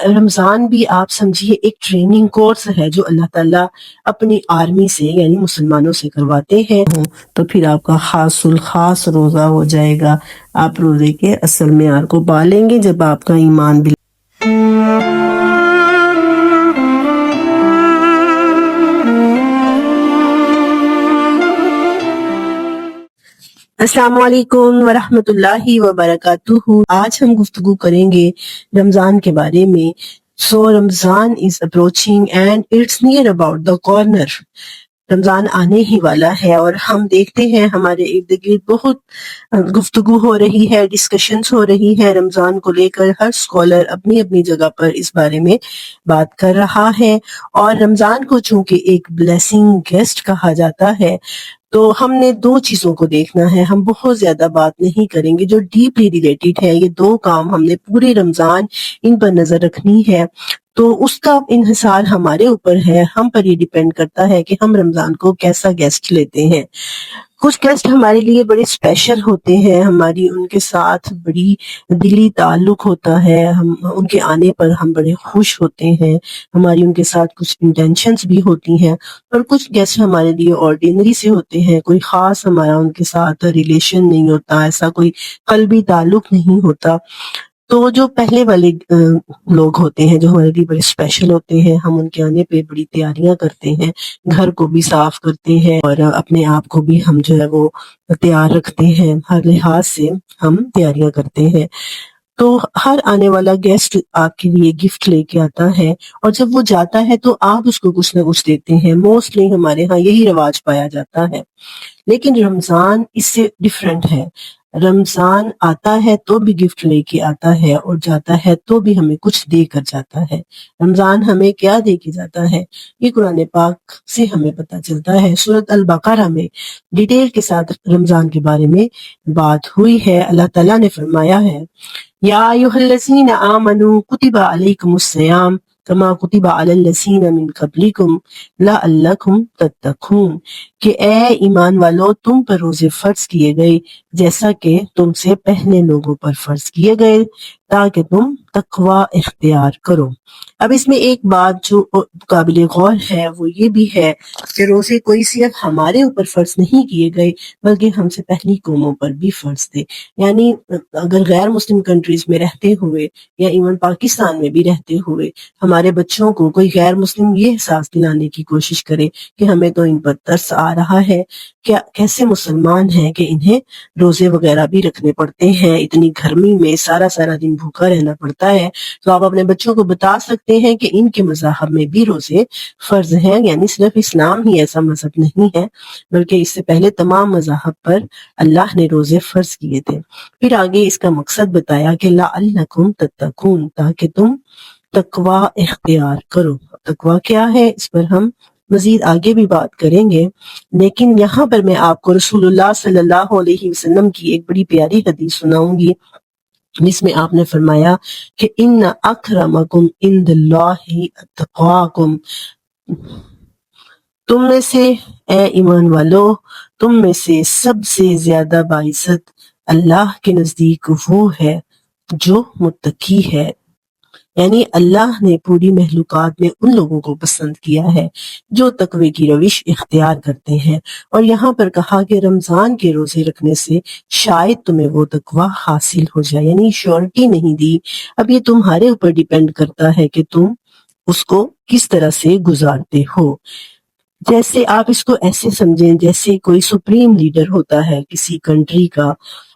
رمضان بھی آپ سمجھیے ایک ٹریننگ کورس ہے جو اللہ تعالیٰ اپنی آرمی سے یعنی مسلمانوں سے کرواتے ہیں، تو پھر آپ کا خاص الخاص روزہ ہو جائے گا. آپ روزے کے اصل معیار کو پالیں گے جب آپ کا ایمان بھی. السلام علیکم ورحمۃ اللہ وبرکاتہ. آج ہم گفتگو کریں گے رمضان کے بارے میں. سو رمضان is approaching and it's near about the corner. رمضان آنے ہی والا ہے اور ہم دیکھتے ہیں ہمارے ارد گرد بہت گفتگو ہو رہی ہے، ڈسکشنز ہو رہی ہے رمضان کو لے کر. ہر اسکالر اپنی اپنی جگہ پر اس بارے میں بات کر رہا ہے، اور رمضان کو چونکہ ایک بلیسنگ گیسٹ کہا جاتا ہے تو ہم نے دو چیزوں کو دیکھنا ہے. ہم بہت زیادہ بات نہیں کریں گے جو ڈیپلی ریلیٹڈ ہے. یہ دو کام ہم نے پورے رمضان ان پر نظر رکھنی ہے، تو اس کا انحصار ہمارے اوپر ہے. ہم پر یہ ڈیپینڈ کرتا ہے کہ ہم رمضان کو کیسا گیسٹ لیتے ہیں. کچھ گیسٹ ہمارے لیے بڑے اسپیشل ہوتے ہیں، ہماری ان کے ساتھ بڑی دلی تعلق ہوتا ہے، ہم ان کے آنے پر ہم بڑے خوش ہوتے ہیں، ہماری ان کے ساتھ کچھ انٹینشنز بھی ہوتی ہیں. اور کچھ گیسٹ ہمارے لیے آرڈینری سے ہوتے ہیں، کوئی خاص ہمارا ان کے ساتھ ریلیشن نہیں ہوتا، ایسا کوئی قلبی تعلق نہیں ہوتا. تو جو پہلے والے لوگ ہوتے ہیں جو ہمارے لیے بڑے اسپیشل ہوتے ہیں، ہم ان کے آنے پہ بڑی تیاریاں کرتے ہیں، گھر کو بھی صاف کرتے ہیں اور اپنے آپ کو بھی ہم جو ہے وہ تیار رکھتے ہیں، ہر لحاظ سے ہم تیاریاں کرتے ہیں. تو ہر آنے والا گیسٹ آپ کے لیے گفٹ لے کے آتا ہے، اور جب وہ جاتا ہے تو آپ اس کو کچھ نہ کچھ دیتے ہیں. موسٹلی ہمارے ہاں یہی رواج پایا جاتا ہے. لیکن رمضان اس سے ڈفرینٹ ہے. رمضان آتا ہے تو بھی گفٹ لے کے آتا ہے، اور جاتا ہے تو بھی ہمیں کچھ دے کر جاتا ہے. رمضان ہمیں کیا دے کے جاتا ہے یہ قرآن پاک سے ہمیں پتہ چلتا ہے. سورۃ البقرہ میں ڈیٹیل کے ساتھ رمضان کے بارے میں بات ہوئی ہے. اللہ تعالیٰ نے فرمایا ہے، یا ایھا الذین آمنوا کتب علیکم الصیام کما کتب علی الذین من قبلکم لعلکم تتقون، کہ اے ایمان والو تم پر روزے فرض کیے گئے جیسا کہ تم سے پہلے لوگوں پر فرض کیے گئے تاکہ تم تقوی اختیار کرو. اب اس میں ایک بات جو قابل غور ہے وہ یہ بھی ہے کہ روزے کوئی صرف ہمارے اوپر فرض نہیں کیے گئے بلکہ ہم سے پہلی قوموں پر بھی فرض تھے. یعنی اگر غیر مسلم کنٹریز میں رہتے ہوئے یا ایون پاکستان میں بھی رہتے ہوئے ہمارے بچوں کو کوئی غیر مسلم یہ احساس دلانے کی کوشش کرے کہ ہمیں تو ان پر ترس آ رہا ہے، کیا کیسے مسلمان ہیں کہ انہیں روزے وغیرہ بھی رکھنے پڑتے ہیں، اتنی گرمی میں سارا دن بھوکا رہنا پڑتا ہے، تو آپ اپنے بچوں کو بتا سکتے ہیں کہ ان کے مذہب میں بھی روزے فرض ہیں. یعنی صرف اسلام ہی ایسا مذہب نہیں ہے بلکہ اس سے پہلے تمام مذاہب پر اللہ نے روزے فرض کیے تھے. پھر آگے اس کا مقصد بتایا کہ لعلکم تتقون، تاکہ تم تقوی اختیار کرو. تقوی کیا ہے اس پر ہم مزید آگے بھی بات کریں گے، لیکن یہاں پر میں آپ کو رسول اللہ صلی اللہ علیہ وسلم کی ایک بڑی پیاری حدیث سناؤں گی جس میں آپ نے فرمایا کہ ان اکرمکم عند اللہ اتقاکم، تم میں سے اے ایمان والو تم میں سے سب سے زیادہ باعزت اللہ کے نزدیک وہ ہے جو متقی ہے. یعنی اللہ نے پوری مخلوقات میں ان لوگوں کو پسند کیا ہے جو تقوی کی روش اختیار کرتے ہیں. اور یہاں پر کہا کہ رمضان کے روزے رکھنے سے شاید تمہیں وہ تقوی حاصل ہو جائے، یعنی شیورٹی نہیں دی. اب یہ تمہارے اوپر ڈیپینڈ کرتا ہے کہ تم اس کو کس طرح سے گزارتے ہو. جیسے آپ اس کو ایسے سمجھیں جیسے کوئی سپریم لیڈر ہوتا ہے کسی کنٹری کا،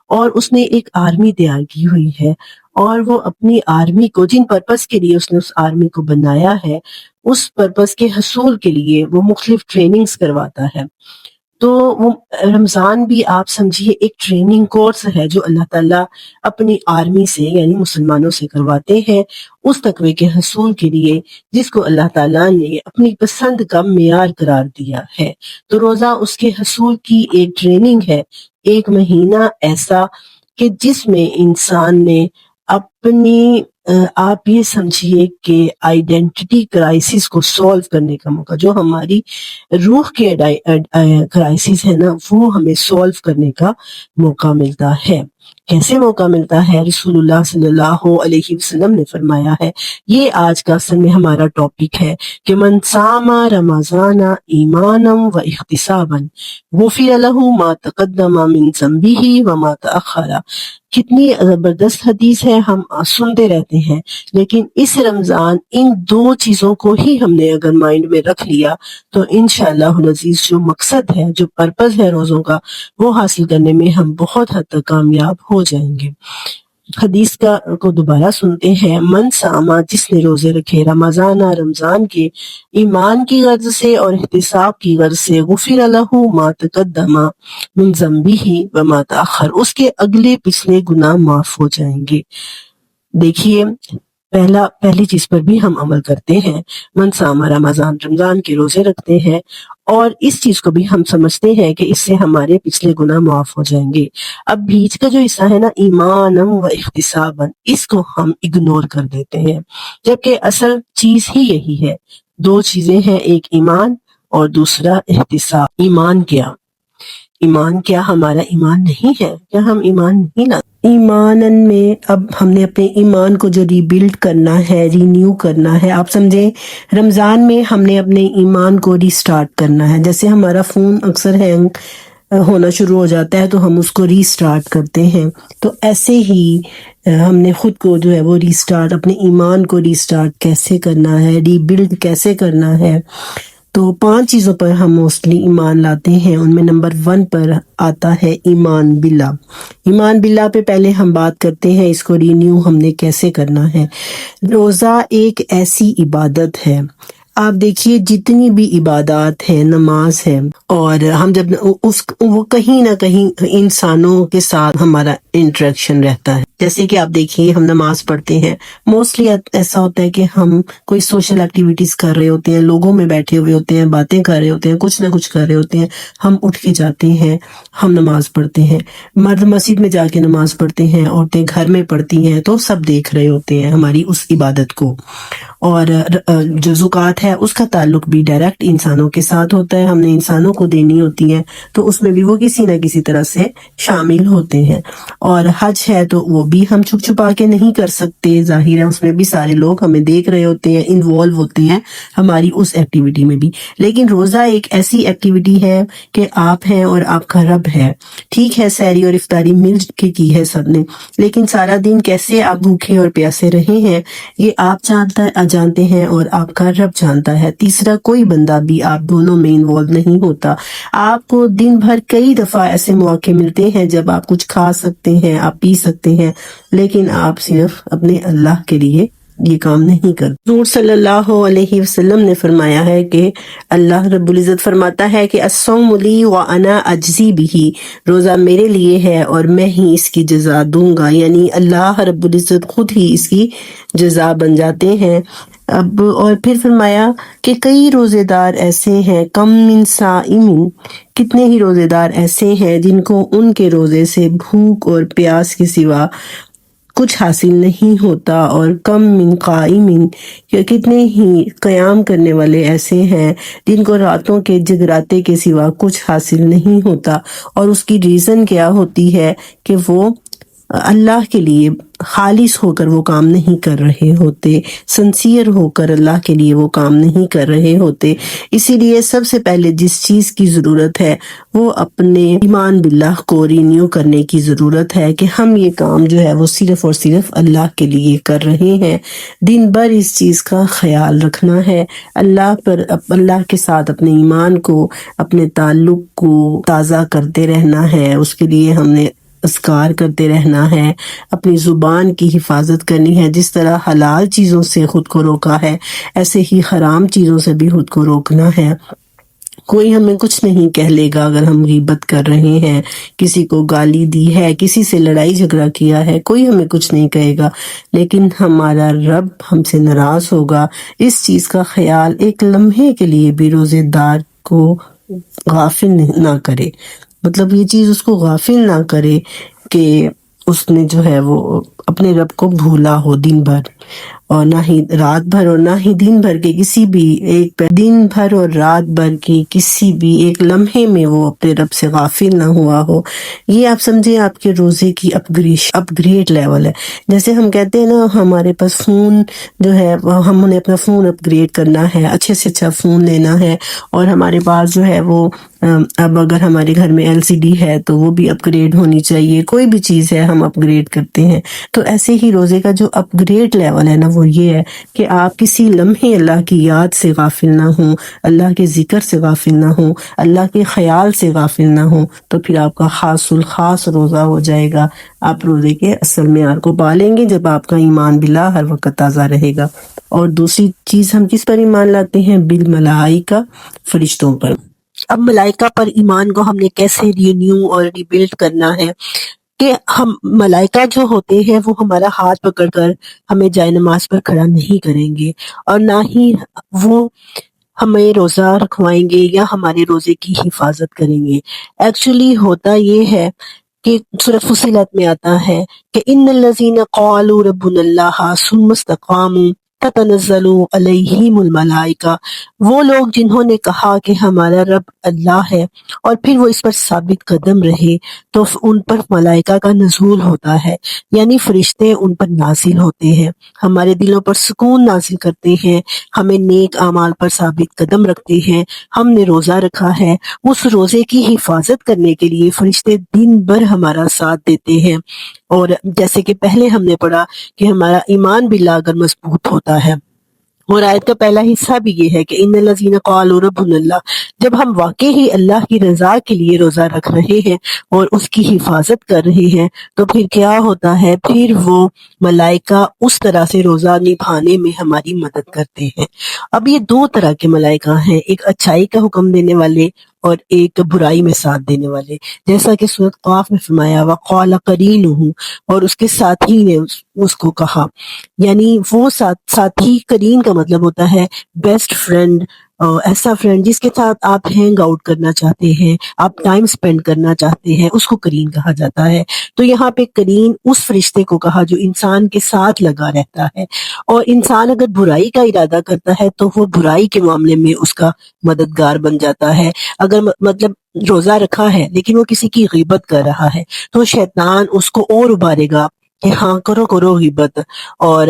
اور اس نے ایک آرمی تیار کی ہوئی ہے، اور وہ اپنی آرمی کو جن پرپس کے لیے اس نے اس آرمی کو بنایا ہے اس پرپس کے حصول کے لیے وہ مختلف ٹریننگز کرواتا ہے. تو وہ رمضان بھی آپ سمجھیے ایک ٹریننگ کورس ہے جو اللہ تعالیٰ اپنی آرمی سے یعنی مسلمانوں سے کرواتے ہیں اس تقوی کے حصول کے لیے جس کو اللہ تعالیٰ نے اپنی پسند کا معیار قرار دیا ہے. تو روزہ اس کے حصول کی ایک ٹریننگ ہے، ایک مہینہ ایسا کہ جس میں انسان نے اپنی آپ یہ سمجھیے کہ آئیڈینٹی کرائسس کو سولو کرنے کا موقع، جو ہماری روح کے کرائسس ہے نا وہ ہمیں سولو کرنے کا موقع ملتا ہے. کیسے موقع ملتا ہے؟ رسول اللہ صلی اللہ علیہ وسلم نے فرمایا ہے، یہ آج کا اصل میں ہمارا ٹاپک ہے کہ من صام رمضان ایمانا و احتسابا غفر له ما تقدم من ذنبه وما تأخر۔ کتنی زبردست حدیث ہے، ہم سنتے رہتے ہیں، لیکن اس رمضان ان دو چیزوں کو ہی ہم نے اگر مائنڈ میں رکھ لیا تو انشاءاللہ العزیز جو مقصد ہے، جو پرپز ہے روزوں کا، وہ حاصل کرنے میں ہم بہت حد تک کامیاب ہو جائیں گے۔ حدیث کو دوبارہ سنتے ہیں، من ساما، جس نے روزے رکھے، رمضان کے ایمان کی غرض سے اور احتساب کی غرض سے، غفر لہ ما تقدم من ذنبہ وما تأخر، اس کے اگلے پچھلے گناہ معاف ہو جائیں گے۔ دیکھیے، پہلی چیز پر بھی ہم عمل کرتے ہیں، من ساما رمضان کے روزے رکھتے ہیں، اور اس چیز کو بھی ہم سمجھتے ہیں کہ اس سے ہمارے پچھلے گناہ معاف ہو جائیں گے۔ اب بیچ کا جو حصہ ہے نا، ایمانم و احتسابن، اس کو ہم اگنور کر دیتے ہیں، جبکہ اصل چیز ہی یہی ہے۔ دو چیزیں ہیں، ایک ایمان اور دوسرا احتساب۔ ایمان کیا ہمارا ایمان نہیں ہے؟ کیا ہم ایمان نہیں لاتے؟ ایمانن میں اب ہم نے اپنے ایمان کو جو ری بلڈ کرنا ہے، رینیو کرنا ہے، آپ سمجھیں رمضان میں ہم نے اپنے ایمان کو ری سٹارٹ کرنا ہے۔ جیسے ہمارا فون اکثر ہینگ ہونا شروع ہو جاتا ہے تو ہم اس کو ری سٹارٹ کرتے ہیں، تو ایسے ہی ہم نے خود کو جو ہے وہ ری سٹارٹ، اپنے ایمان کو ری سٹارٹ کیسے کرنا ہے، ری بلڈ کیسے کرنا ہے۔ تو 5 چیزوں پر ہم موسٹلی ایمان لاتے ہیں، ان میں نمبر 1 پر آتا ہے ایمان باللہ۔ ایمان باللہ پہ پہلے ہم بات کرتے ہیں، اس کو رینیو ہم نے کیسے کرنا ہے۔ روزہ ایک ایسی عبادت ہے، آپ دیکھیے جتنی بھی عبادات ہیں، نماز ہے، اور ہم جب وہ کہیں نہ کہیں انسانوں کے ساتھ ہمارا انٹریکشن رہتا ہے۔ جیسے کہ آپ دیکھیے ہم نماز پڑھتے ہیں، موسٹلی ایسا ہوتا ہے کہ ہم کوئی سوشل ایکٹیویٹیز کر رہے ہوتے ہیں، لوگوں میں بیٹھے ہوئے ہوتے ہیں، باتیں کر رہے ہوتے ہیں، کچھ نہ کچھ کر رہے ہوتے ہیں، ہم اٹھ کے جاتے ہیں، ہم نماز پڑھتے ہیں۔ مرد مسجد میں جا کے نماز پڑھتے ہیں، عورتیں گھر میں پڑھتی ہیں، تو سب دیکھ رہے ہوتے ہیں ہماری اس عبادت کو۔ اور جو زکوٰۃ ہے اس کا تعلق بھی ڈائریکٹ انسانوں کے ساتھ ہوتا ہے، ہم نے انسانوں کو دینی ہوتی ہے، تو اس میں بھی وہ کسی نہ کسی طرح سے شامل ہوتے ہیں۔ اور حج ہے تو وہ بھی ہم چھپ چھپا کے نہیں کر سکتے، ظاہر ہے اس میں بھی سارے لوگ ہمیں دیکھ رہے ہوتے ہیں، انوالو ہوتے ہیں ہماری اس ایکٹیویٹی میں بھی۔ لیکن روزہ ایک ایسی ایکٹیویٹی ہے کہ آپ ہیں اور آپ کا رب ہے، ٹھیک ہے سحری اور افطاری مل کے کی ہے سب نے، لیکن سارا دن کیسے آپ بھوکے اور پیاسے رہے ہیں یہ آپ جانتے ہیں اور آپ کا رب جانتا ہے۔ تیسرا کوئی بندہ بھی آپ دونوں میں انوالو نہیں ہوتا۔ آپ کو دن بھر کئی دفعہ ایسے مواقع ملتے ہیں جب آپ کچھ کھا سکتے ہیں، آپ پی سکتے ہیں، لیکن آپ صرف اپنے اللہ کے لیے یہ کام نہیں کرتے۔ حضور صلی اللہ علیہ وسلم نے فرمایا ہے کہ اللہ رب العزت فرماتا ہے کہ الصوم لی وانا اجزی بہ، روزہ میرے لیے ہے اور میں ہی اس کی جزا دوں گا، یعنی اللہ رب العزت خود ہی اس کی جزا بن جاتے ہیں۔ اب اور پھر فرمایا کہ کئی روزے دار ایسے ہیں، کم من صائم، کتنے ہی روزے دار ایسے ہیں جن کو ان کے روزے سے بھوک اور پیاس کے سوا کچھ حاصل نہیں ہوتا، اور کم من قائم، کتنے ہی قیام کرنے والے ایسے ہیں جن کو راتوں کے جگراتے کے سوا کچھ حاصل نہیں ہوتا، اور اس کی ریزن کیا ہوتی ہے کہ وہ اللہ کے لیے خالص ہو کر وہ کام نہیں کر رہے ہوتے، سنسیئر ہو کر اللہ کے لیے وہ کام نہیں کر رہے ہوتے۔ اسی لیے سب سے پہلے جس چیز کی ضرورت ہے وہ اپنے ایمان باللہ کو رینیو کرنے کی ضرورت ہے کہ ہم یہ کام جو ہے وہ صرف اور صرف اللہ کے لیے کر رہے ہیں۔ دن بھر اس چیز کا خیال رکھنا ہے، اللہ کے ساتھ اپنے ایمان کو، اپنے تعلق کو تازہ کرتے رہنا ہے، اس کے لیے ہم نے اذکار کرتے رہنا ہے، اپنی زبان کی حفاظت کرنی ہے۔ جس طرح حلال چیزوں سے خود کو روکا ہے، ایسے ہی حرام چیزوں سے بھی خود کو روکنا ہے۔ کوئی ہمیں کچھ نہیں کہہ لے گا اگر ہم غیبت کر رہے ہیں، کسی کو گالی دی ہے، کسی سے لڑائی جھگڑا کیا ہے، کوئی ہمیں کچھ نہیں کہے گا، لیکن ہمارا رب ہم سے ناراض ہوگا۔ اس چیز کا خیال ایک لمحے کے لیے بھی روزے دار کو غافل نہ کرے، مطلب یہ چیز اس کو غافل نہ کرے کہ اس نے جو ہے وہ اپنے رب کو بھولا ہو دن بھر، اور نہ ہی رات بھر، اور نہ ہی دن بھر کے کسی بھی دن بھر اور رات بھر کی کسی بھی ایک لمحے میں وہ اپنے رب سے غافل نہ ہوا ہو. یہ آپ سمجھے آپ کے روزے کی اپ گریڈ لیول ہے. جیسے ہم کہتے ہیں نا ہمارے پاس فون جو ہے ہم نے اپنا فون اپ گریڈ کرنا ہے، اچھے سے اچھا فون لینا ہے، اور ہمارے پاس جو ہے وہ اب اگر ہمارے گھر میں LCD ہے تو وہ بھی اپ گریڈ ہونی چاہیے. کوئی بھی چیز ہے ہم اپ گریڈ کرتے ہیں. تو ایسے ہی روزے کا جو اپ گریڈ لیول ہے نا وہ یہ ہے کہ آپ کسی لمحے اللہ کی یاد سے غافل نہ ہوں، اللہ کے ذکر سے غافل نہ ہوں، اللہ کے خیال سے غافل نہ ہوں. تو پھر آپ کا خاص الخاص روزہ ہو جائے گا. آپ روزے کے اصل معیار کو پالیں گے جب آپ کا ایمان باللہ ہر وقت تازہ رہے گا. اور دوسری چیز ہم کس پر ایمان لاتے ہیں؟ بالملائکہ، فرشتوں پر. اب ملائکہ پر ایمان کو ہم نے کیسے رینیو اور ریبلڈ کرنا ہے کہ ہم ملائکہ جو ہوتے ہیں وہ ہمارا ہاتھ پکڑ کر ہمیں جائے نماز پر کھڑا نہیں کریں گے، اور نہ ہی وہ ہمیں روزہ رکھوائیں گے یا ہمارے روزے کی حفاظت کریں گے. ایکچولی ہوتا یہ ہے کہ سورۃ فصلت میں آتا ہے کہ ان الذین قالوا ربنا اللہ ثم استقاموا تتنزل علیہم الملائکہ، وہ لوگ جنہوں نے کہا کہ ہمارا رب اللہ ہے اور پھر وہ اس پر ثابت قدم رہے تو ان پر ملائکہ کا نزول ہوتا ہے، یعنی فرشتے ان پر نازل ہوتے ہیں، ہمارے دلوں پر سکون نازل کرتے ہیں، ہمیں نیک اعمال پر ثابت قدم رکھتے ہیں. ہم نے روزہ رکھا ہے، اس روزے کی حفاظت کرنے کے لیے فرشتے دن بھر ہمارا ساتھ دیتے ہیں. اور جیسے کہ پہلے ہم نے پڑھا کہ ہمارا ایمان باللہ اگر مضبوط ہوتا ہے، اور آیت کا پہلا حصہ بھی یہ ہے کہ ان الذین قالوا ربنا اللہ، جب ہم واقعی ہی اللہ کی رضا کے لیے روزہ رکھ رہے ہیں اور اس کی حفاظت کر رہے ہیں تو پھر کیا ہوتا ہے؟ پھر وہ ملائکہ اس طرح سے روزہ نبھانے میں ہماری مدد کرتے ہیں. اب یہ دو طرح کے ملائکہ ہیں، ایک اچھائی کا حکم دینے والے اور ایک برائی میں ساتھ دینے والے. جیسا کہ سورۃ قاف میں فرمایا وقال قرینہ، اور اس کے ساتھی نے اس کو کہا، یعنی وہ ساتھی، قرین کا مطلب ہوتا ہے بیسٹ فرینڈ، ایسا فرینڈ جس کے ساتھ آپ ہینگ آؤٹ کرنا چاہتے ہیں، آپ ٹائم سپینڈ کرنا چاہتے ہیں، اس کو قرین کہا جاتا ہے. تو یہاں پہ قرین اس فرشتے کو کہا جو انسان کے ساتھ لگا رہتا ہے، اور انسان اگر برائی کا ارادہ کرتا ہے تو وہ برائی کے معاملے میں اس کا مددگار بن جاتا ہے. اگر مطلب روزہ رکھا ہے لیکن وہ کسی کی غیبت کر رہا ہے تو شیطان اس کو اور ابھارے گا کہ ہاں کرو غیبت، اور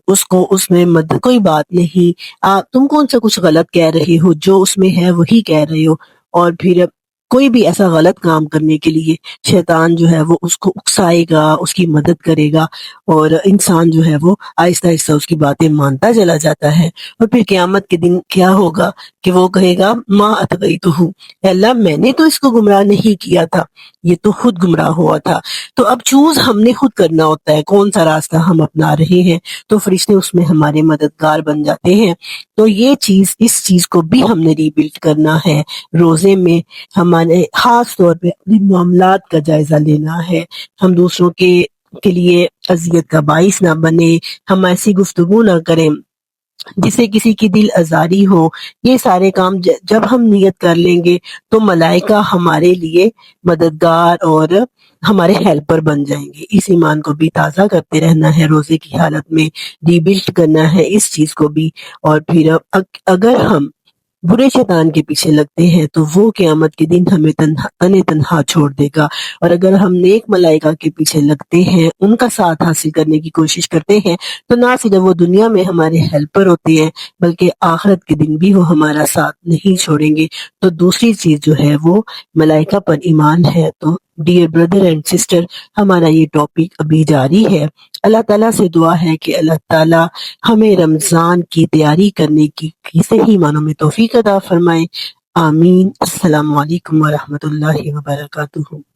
اس کو اس میں مدد، کوئی بات نہیں، تم کون سا کچھ غلط کہہ رہے ہو، جو اس میں ہے وہی کہہ رہے ہو. اور پھر کوئی بھی ایسا غلط کام کرنے کے لیے شیطان جو ہے وہ اس کو اکسائے گا، اس کی مدد کرے گا، اور انسان جو ہے وہ آہستہ آہستہ اس کی باتیں مانتا چلا جاتا ہے. اور پھر قیامت کے دن کیا ہوگا کہ وہ کہے گا ما اتغیتہ، اے اللہ میں نے تو اس کو گمراہ نہیں کیا تھا، یہ تو خود گمراہ ہوا تھا. تو اب چوز ہم نے خود کرنا ہوتا ہے کون سا راستہ ہم اپنا رہے ہیں، تو فرشتے اس میں ہمارے مددگار بن جاتے ہیں. تو یہ چیز، اس چیز کو بھی ہم نے ریبلڈ کرنا ہے روزے میں. ہمارے خاص طور پہ اپنے معاملات کا جائزہ لینا ہے، ہم دوسروں کے لیے اذیت کا باعث نہ بنے، ہم ایسی گفتگو نہ کریں جسے کسی کی دل آزاری ہو. یہ سارے کام جب ہم نیت کر لیں گے تو ملائکہ ہمارے لیے مددگار اور ہمارے ہیلپر بن جائیں گے. اس ایمان کو بھی تازہ کرتے رہنا ہے، روزے کی حالت میں ریبلڈ کرنا ہے اس چیز کو بھی. اور پھر اگر ہم برے شیطان کے پیچھے لگتے ہیں تو وہ قیامت کے دن ہمیں تنہا چھوڑ دے گا. اور اگر ہم نیک ملائکہ کے پیچھے لگتے ہیں، ان کا ساتھ حاصل کرنے کی کوشش کرتے ہیں، تو نہ صرف وہ دنیا میں ہمارے ہیلپر ہوتے ہیں بلکہ آخرت کے دن بھی وہ ہمارا ساتھ نہیں چھوڑیں گے. تو دوسری چیز جو ہے وہ ملائکہ پر ایمان ہے. تو ڈیئر بردر اینڈ سسٹر، ہمارا یہ ٹاپک ابھی جاری ہے. اللہ تعالیٰ سے دعا ہے کہ اللہ تعالیٰ ہمیں رمضان کی تیاری کرنے کی صحیح معنوں میں توفیق عطا فرمائے. آمین. السلام علیکم ورحمۃ اللہ وبرکاتہ.